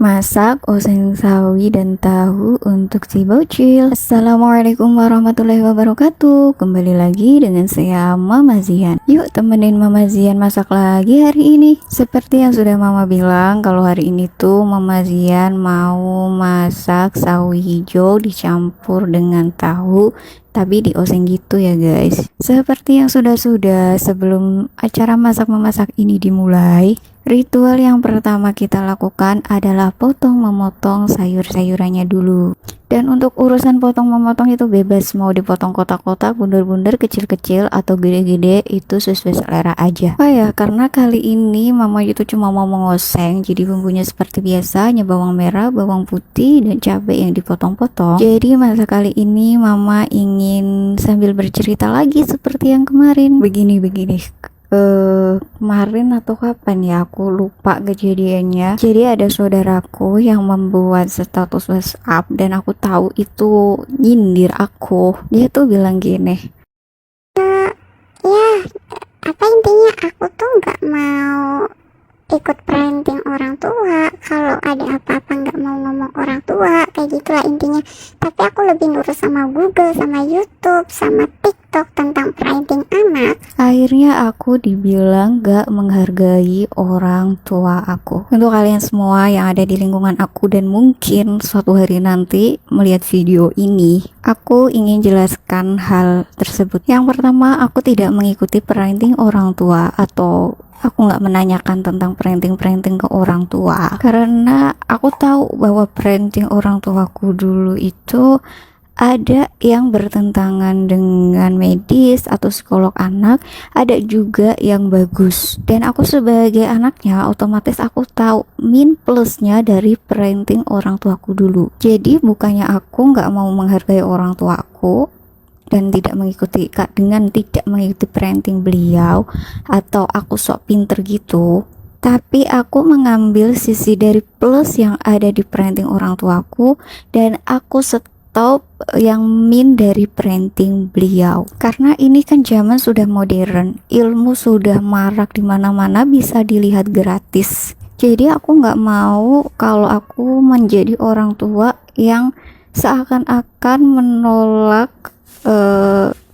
Masak oseng sawi dan tahu untuk si bocil. Assalamualaikum warahmatullahi wabarakatuh. Kembali lagi dengan saya Mama Zian. Yuk temenin Mama Zian masak lagi hari ini. Seperti yang sudah Mama bilang, kalau hari ini tuh Mama Zian mau masak sawi hijau dicampur dengan tahu, tapi di oseng gitu ya guys. Seperti yang sudah-sudah, sebelum acara masak memasak ini dimulai, ritual yang pertama kita lakukan adalah memotong sayur-sayurannya dulu. Dan untuk urusan potong-memotong itu bebas, mau dipotong kotak-kotak, bundar-bundar, kecil-kecil atau gede-gede, itu sesuai selera aja. Oh ya, karena kali ini Mama itu cuma mau mengoseng, jadi bumbunya seperti biasa, hanya bawang merah, bawang putih, dan cabai yang dipotong-potong. Jadi masa kali ini Mama ingin sambil bercerita lagi seperti yang kemarin. Begini. Kemarin atau kapan ya, aku lupa kejadiannya. Jadi ada saudaraku yang membuat status WhatsApp dan aku tahu itu nyindir aku. Dia tuh bilang gini, ya apa intinya aku tuh nggak mau ikut parenting orang tua. Kalau ada apa-apa nggak mau ngomong orang tua, kayak gitulah intinya. Tapi aku lebih nurut sama Google, sama YouTube, sama TikTok tentang parenting anak. akhirnya aku dibilang gak menghargai orang tua aku. Untuk kalian semua yang ada di lingkungan aku dan mungkin suatu hari nanti melihat video ini, aku ingin jelaskan hal tersebut. Yang pertama, aku tidak mengikuti parenting orang tua, atau aku nggak menanyakan tentang parenting ke orang tua, karena aku tahu bahwa parenting orang tuaku dulu itu ada yang bertentangan dengan medis atau psikolog anak, ada juga yang bagus. Dan aku sebagai anaknya, otomatis aku tahu min plusnya dari parenting orang tuaku dulu. Jadi bukannya aku nggak mau menghargai orang tuaku dan tidak mengikuti parenting beliau, atau aku sok pinter gitu, tapi aku mengambil sisi dari plus yang ada di parenting orang tuaku dan aku stop yang min dari parenting beliau. Karena ini kan zaman sudah modern, ilmu sudah marak di mana-mana, bisa dilihat gratis. Jadi aku nggak mau kalau aku menjadi orang tua yang seakan-akan menolak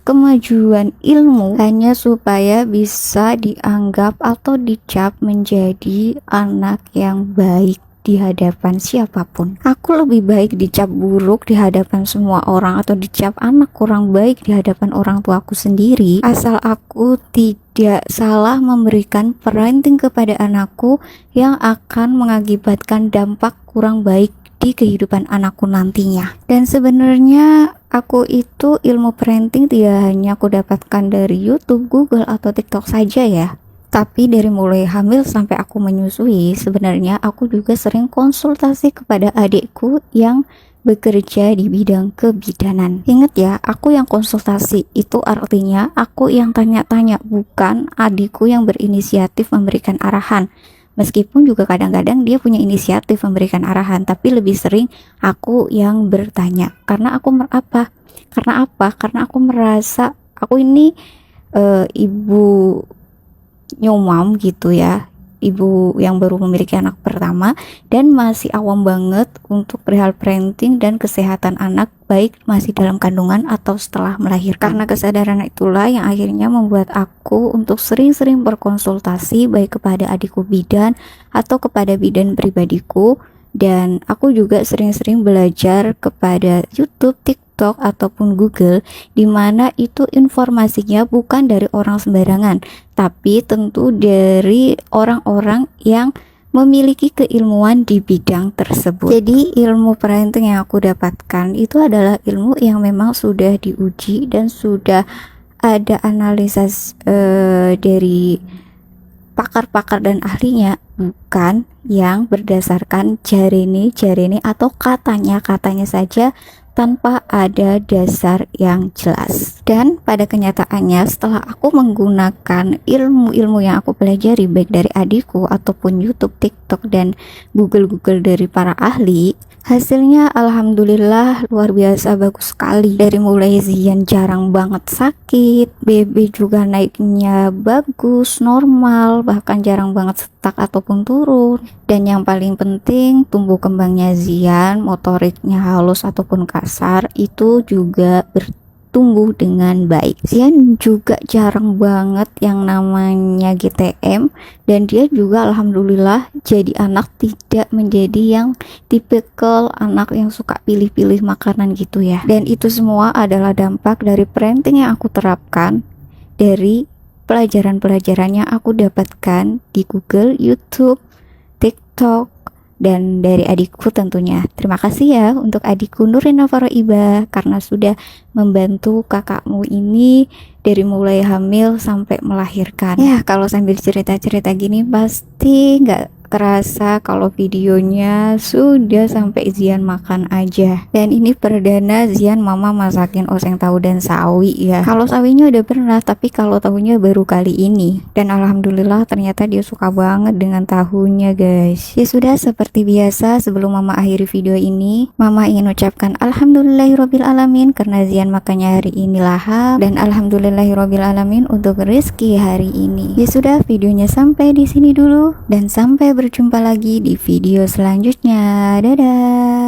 kemajuan ilmu hanya supaya bisa dianggap atau dicap menjadi anak yang baik di hadapan siapapun. Aku lebih baik dicap buruk di hadapan semua orang atau dicap anak kurang baik di hadapan orang tuaku sendiri, asal aku tidak salah memberikan parenting kepada anakku yang akan mengakibatkan dampak kurang baik di kehidupan anakku nantinya. Dan sebenarnya aku itu ilmu parenting tidak hanya aku dapatkan dari YouTube, Google, atau TikTok saja ya. Tapi dari mulai hamil sampai aku menyusui, sebenarnya aku juga sering konsultasi kepada adikku yang bekerja di bidang kebidanan. Ingat ya, aku yang konsultasi, itu artinya aku yang tanya-tanya, bukan adikku yang berinisiatif memberikan arahan. Meskipun juga kadang-kadang dia punya inisiatif memberikan arahan, tapi lebih sering aku yang bertanya. Karena aku merasa aku ini ibu nyomam gitu ya, ibu yang baru memiliki anak pertama dan masih awam banget untuk perihal parenting dan kesehatan anak, baik masih dalam kandungan atau setelah melahirkan. Karena kesadaran itulah yang akhirnya membuat aku untuk sering-sering berkonsultasi baik kepada adikku bidan atau kepada bidan pribadiku. Dan aku juga sering-sering belajar kepada YouTube, TikTok, ataupun Google, di mana itu informasinya bukan dari orang sembarangan, tapi tentu dari orang-orang yang memiliki keilmuan di bidang tersebut. Jadi ilmu parenting yang aku dapatkan itu adalah ilmu yang memang sudah diuji dan sudah ada analisis dari pakar-pakar dan ahlinya, bukan yang berdasarkan jarene atau katanya saja tanpa ada dasar yang jelas. Dan pada kenyataannya, setelah aku menggunakan ilmu-ilmu yang aku pelajari baik dari adikku ataupun YouTube, TikTok, dan Google dari para ahli, Hasilnya alhamdulillah luar biasa bagus sekali. Dari mulai Zian jarang banget sakit, BB juga naiknya bagus, normal, bahkan jarang banget stuck ataupun turun. Dan yang paling penting, tumbuh kembangnya Zian, motoriknya halus ataupun kasar itu juga tumbuh dengan baik. Zian juga jarang banget yang namanya GTM, dan dia juga alhamdulillah jadi anak tidak menjadi yang tipikal anak yang suka pilih-pilih makanan gitu ya. Dan itu semua adalah dampak dari parenting yang aku terapkan dari pelajaran-pelajaran yang aku dapatkan di Google, YouTube, TikTok, dan dari adikku tentunya. Terima kasih ya untuk adikku Nurina Faroiba karena sudah membantu kakakmu ini dari mulai hamil sampai melahirkan. Ya, kalau sambil cerita-cerita gini pasti nggak kerasa kalau videonya sudah sampai Zian makan aja. Dan ini perdana Zian mama masakin oseng tahu dan sawi ya. Kalau sawinya udah pernah, tapi kalau tahunya baru kali ini. Dan alhamdulillah ternyata dia suka banget dengan tahunya guys. Ya sudah, seperti biasa sebelum mama akhiri video ini, mama ingin ucapkan alhamdulillahirabbil alamin karena Zian makannya hari ini lahap, dan alhamdulillahirabbil alamin untuk rezeki hari ini. Ya sudah, videonya sampai di sini dulu dan sampai berjumpa lagi di video selanjutnya. Dadah.